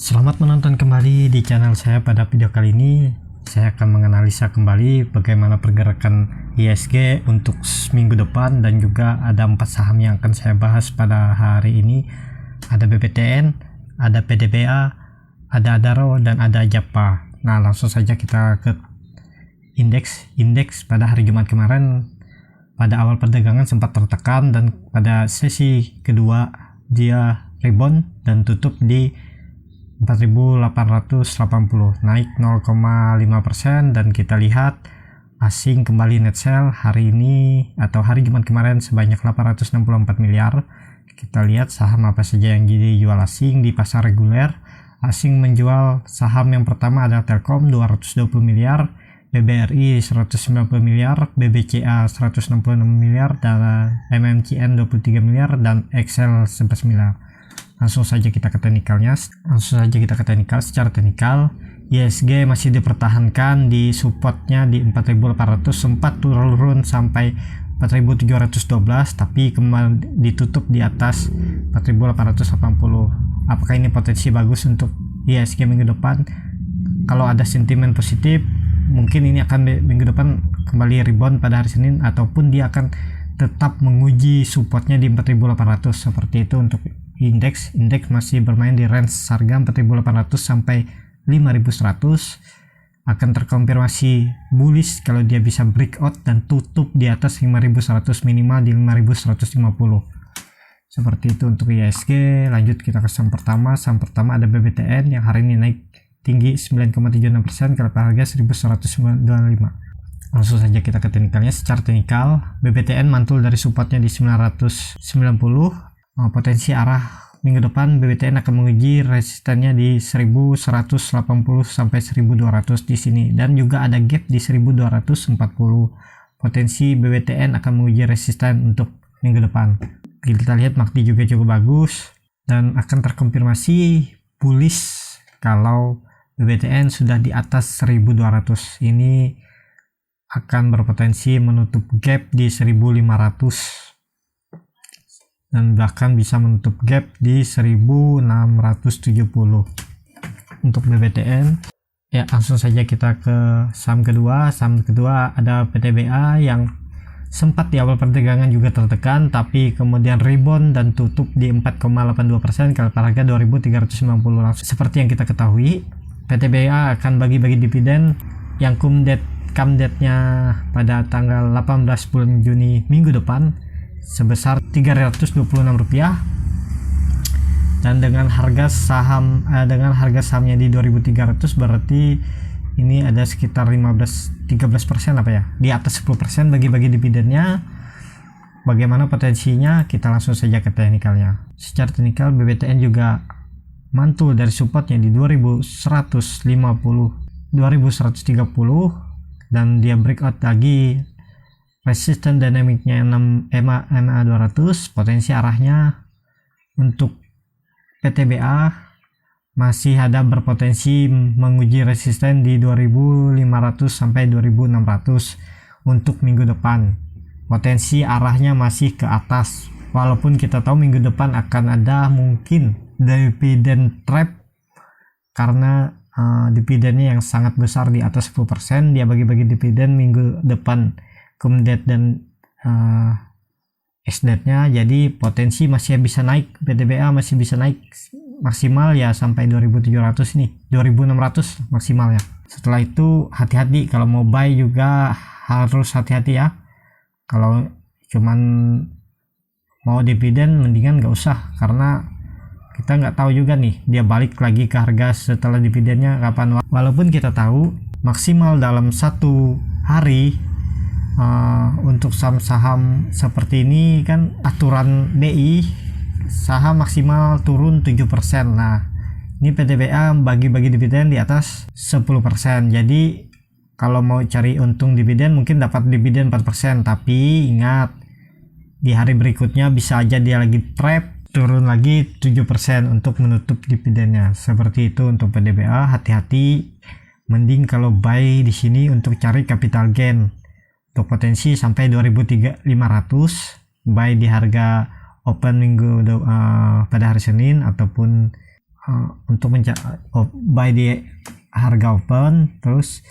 Selamat menonton kembali di channel saya. Pada video kali ini saya akan menganalisa kembali bagaimana pergerakan ISG untuk minggu depan, dan juga ada 4 saham yang akan saya bahas pada hari ini. Ada BBTN, ada PDBA, ada Adaro, dan ada Japa. Nah, langsung saja kita ke indeks pada hari Jumat kemarin. Pada awal perdagangan sempat tertekan, dan pada sesi kedua dia rebound dan tutup di 4.880, naik 0,5%. dan kita lihat asing kembali net sell hari ini atau hari Jumat kemarin sebanyak 864 miliar. Kita lihat saham apa saja yang dijual asing di pasar reguler. Asing menjual saham yang pertama adalah Telkom 220 miliar, BBRI 190 miliar, BBCA 166 miliar, dan MMCN 23 miliar, dan Excel 11 miliar. Langsung saja kita ke teknikalnya. Secara teknikal, ISG masih dipertahankan di supportnya di 4.800, sempat turun sampai 4.712, tapi kembali ditutup di atas 4.880. Apakah ini potensi bagus untuk ISG minggu depan? Kalau ada sentimen positif, mungkin ini akan minggu depan kembali rebound pada hari Senin, ataupun dia akan tetap menguji supportnya di 4.800. Seperti itu untuk indeks masih bermain di range harga 4.800 sampai 5.100. Akan terkonfirmasi bullish kalau dia bisa breakout dan tutup di atas 5.100, minimal di 5.150. Seperti itu untuk ISG. Lanjut kita ke saham pertama. Saham pertama ada BBTN yang hari ini naik tinggi 9,76% ke harga 1.195. Langsung saja kita ke teknikalnya. Secara teknikal, BBTN mantul dari supportnya di 990. Potensi arah minggu depan BBTN akan menguji resistennya di 1180 sampai 1200 di sini, dan juga ada gap di 1240. Potensi BBTN akan menguji resisten untuk minggu depan. Kita lihat MACD juga cukup bagus dan akan terkonfirmasi bullish kalau BBTN sudah di atas 1200. Ini akan berpotensi menutup gap di 1500 dan bahkan bisa menutup gap di 1670 untuk BBTN. Ya, langsung saja kita ke saham kedua. Saham kedua ada PTBA yang sempat di awal perdagangan juga tertekan, tapi kemudian rebound dan tutup di 4,82% ke harga 2.390. Seperti yang kita ketahui, PTBA akan bagi-bagi dividen yang come date-nya pada tanggal 18 bulan Juni minggu depan sebesar Rp326, dan dengan harga sahamnya di 2.300, berarti ini ada sekitar 13% apa ya, di atas 10% bagi-bagi dividennya. Bagaimana potensinya? Kita langsung saja ke teknikalnya. Secara teknikal, BBTN juga mantul dari supportnya di 2130 dan dia breakout lagi resisten dinamiknya MA 200. Potensi arahnya untuk PTBA masih ada berpotensi menguji resisten di 2500 sampai 2600 untuk minggu depan. Potensi arahnya masih ke atas, walaupun kita tahu minggu depan akan ada mungkin dividen trap karena dividennya yang sangat besar di atas 10%. Dia bagi-bagi dividen minggu depan Kumdet dan SDET-nya, jadi potensi masih bisa naik. PTBA masih bisa naik maksimal ya sampai 2.700 nih, 2.600 maksimalnya. Setelah itu hati-hati, kalau mau buy juga harus hati-hati ya. Kalau cuman mau dividen mendingan nggak usah, karena kita nggak tahu juga nih dia balik lagi ke harga setelah dividennya kapan. Walaupun kita tahu maksimal dalam satu hari untuk saham-saham seperti ini kan aturan BI saham maksimal turun 7%. Nah, ini PTBA bagi-bagi dividen di atas 10%. Jadi kalau mau cari untung dividen mungkin dapat dividen 4%, tapi ingat di hari berikutnya bisa aja dia lagi trap turun lagi 7% untuk menutup dividennya. Seperti itu untuk PTBA. Hati-hati, mending kalau buy di sini untuk cari capital gain. Untuk potensi sampai 2.500, buy di harga open minggu pada hari Senin, ataupun untuk buy di harga open, terus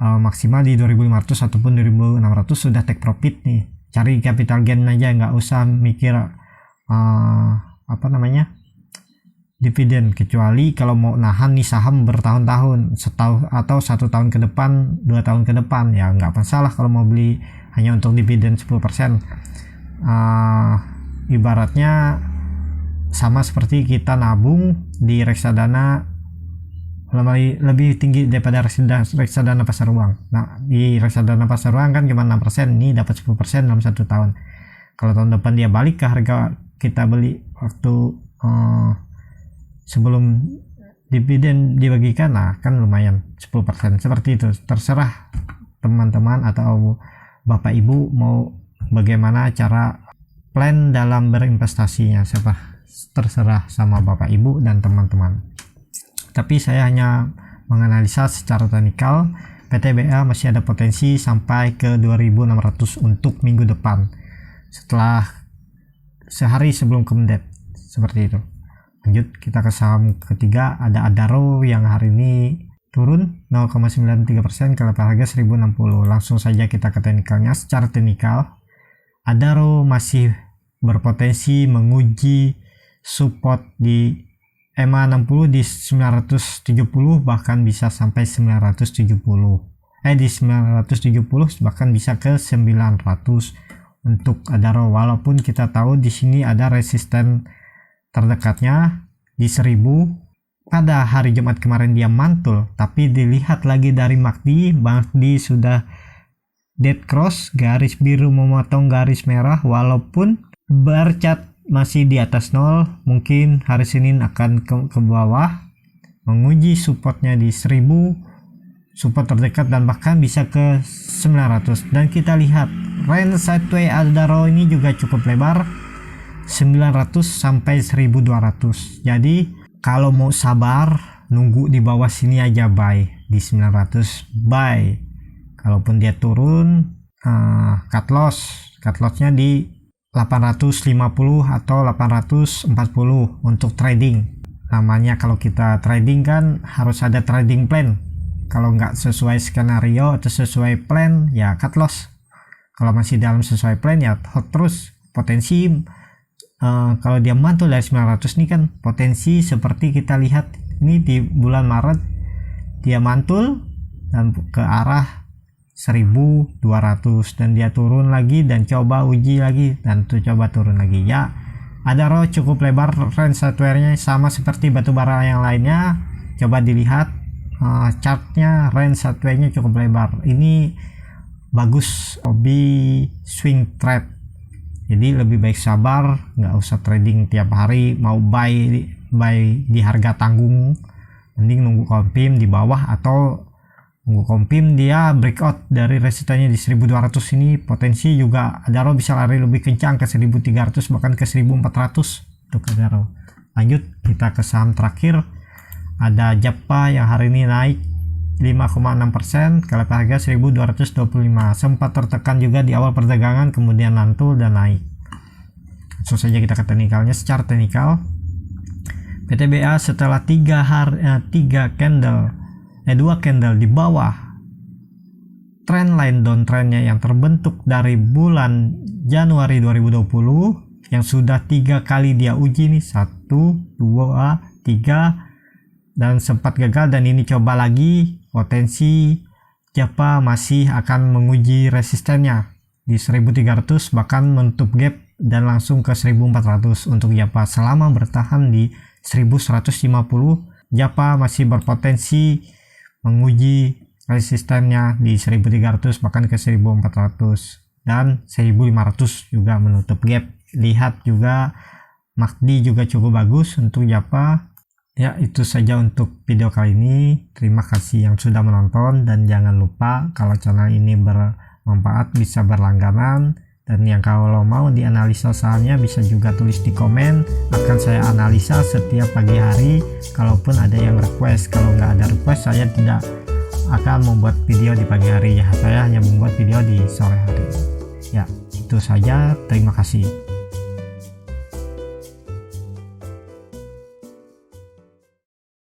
maksimal di 2500 ataupun 2600 sudah take profit nih. Cari capital gain aja, nggak usah mikir dividen, kecuali kalau mau nahan nih saham bertahun-tahun, setahun atau 1 tahun ke depan, 2 tahun ke depan, ya nggak masalah kalau mau beli hanya untuk dividen 10%. Ibaratnya sama seperti kita nabung di reksadana lebih tinggi daripada reksadana pasar uang. Nah, di reksadana pasar uang kan cuma 6%, ini dapat 10% dalam 1 tahun. Kalau tahun depan dia balik ke harga kita beli waktu sebelum dividen dibagikan, nah kan lumayan 10%. Seperti itu, terserah teman-teman atau bapak ibu mau bagaimana cara plan dalam berinvestasinya, terserah sama bapak ibu dan teman-teman. Tapi saya hanya menganalisa secara teknikal PTBA masih ada potensi sampai ke 2600 untuk minggu depan setelah sehari sebelum Kemendet, seperti itu. Lanjut kita ke saham ketiga, ada Adaro yang hari ini turun 0,93% ke level harga 1060. Langsung saja kita ke teknikalnya. Secara teknikal Adaro masih berpotensi menguji support di EMA 60 di 970, bahkan bisa sampai 970. Di 970 bahkan bisa ke 900 untuk Adaro, walaupun kita tahu di sini ada resisten terdekatnya di 1000. Pada hari Jumat kemarin dia mantul, tapi dilihat lagi dari MACD sudah dead cross, garis biru memotong garis merah, walaupun bercat masih di atas 0, mungkin hari Senin akan ke bawah, menguji supportnya di 1000, support terdekat, dan bahkan bisa ke 900. Dan kita lihat range sideways Adaro ini juga cukup lebar, 900 sampai 1200. Jadi kalau mau sabar nunggu di bawah sini aja, buy di 900, buy. Kalaupun dia turun, cut lossnya di 850 atau 840 untuk trading. Namanya kalau kita trading kan harus ada trading plan. Kalau nggak sesuai skenario atau sesuai plan, ya cut loss. Kalau masih dalam sesuai plan, ya hold terus. Potensi kalau dia mantul dari 900 ini kan potensi seperti kita lihat ini di bulan Maret dia mantul dan ke arah 1200 dan dia turun lagi dan coba uji lagi dan coba turun lagi. Ya, Adaro cukup lebar range sideways-nya sama seperti batubara yang lainnya. Coba dilihat chartnya, range sideways-nya cukup lebar. Ini bagus hobi swing trade. Jadi lebih baik sabar, nggak usah trading tiap hari. Mau buy di harga tanggung, mending nunggu confirm di bawah atau nunggu confirm dia breakout dari resistannya di 1200. Ini potensi juga Adaro bisa lari lebih kencang ke 1300 bahkan ke 1400 untuk Adaro. Lanjut kita ke saham terakhir, ada Japa yang hari ini naik 5,6% ke level harga 1225. Sempat tertekan juga di awal perdagangan, kemudian mantul dan naik. Langsung saja kita ke teknikalnya. Secara teknikal PTBA setelah 2 candle di bawah trendline downtrendnya yang terbentuk dari bulan Januari 2020 yang sudah 3 kali dia uji nih, 1, 2, 3 dan sempat gagal, dan ini coba lagi. Potensi Japa masih akan menguji resistennya di 1300 bahkan menutup gap dan langsung ke 1400 untuk Japa. Selama bertahan di 1150, Japa masih berpotensi menguji resistennya di 1300 bahkan ke 1400 dan 1500 juga menutup gap. Lihat juga MACD juga cukup bagus untuk Japa. Ya, itu saja untuk video kali ini. Terima kasih yang sudah menonton dan jangan lupa kalau channel ini bermanfaat bisa berlangganan, dan yang kalau mau dianalisa sahamnya bisa juga tulis di komen, akan saya analisa setiap pagi hari kalaupun ada yang request. Kalau nggak ada request saya tidak akan membuat video di pagi hari ya, saya hanya membuat video di sore hari. Ya, itu saja, terima kasih.